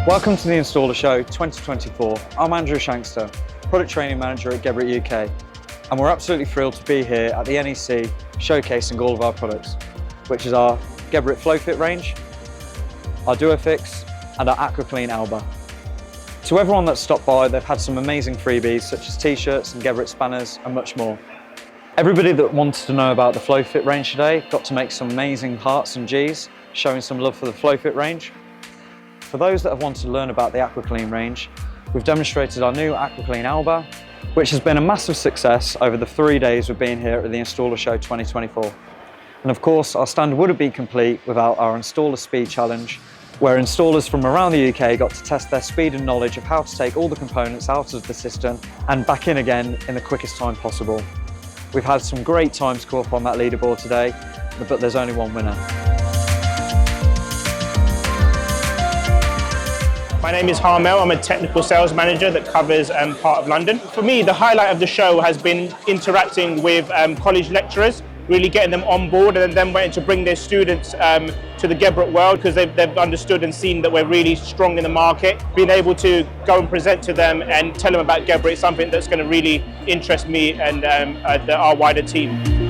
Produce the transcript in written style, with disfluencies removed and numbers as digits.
Welcome to the InstallerSHOW 2024. I'm Andrew Shankster, Product Training Manager at Geberit UK, and we're absolutely thrilled to be here at the NEC showcasing all of our products, which is our Geberit FlowFit range, our Duofix, and our AquaClean Alba. To everyone that's stopped by, they've had some amazing freebies such as t-shirts and Geberit spanners and much more. Everybody that wanted to know about the FlowFit range today got to make some amazing hearts and G's, showing some love for the FlowFit range. For those that have wanted to learn about the AquaClean range, we've demonstrated our new AquaClean Alba, which has been a massive success over the 3 days we've been here at the InstallerSHOW 2024. And of course, our stand wouldn't be complete without our Installer Speed Challenge, where installers from around the UK got to test their speed and knowledge of how to take all the components out of the system and back in again in the quickest time possible. We've had some great times come up on that leaderboard today, but there's only one winner. My name is Harmel. I'm a technical sales manager that covers part of London. For me, the highlight of the show has been interacting with college lecturers, really getting them on board and then wanting to bring their students to the Geberit world because they've understood and seen that we're really strong in the market. Being able to go and present to them and tell them about Geberit is something that's going to really interest me and our wider team.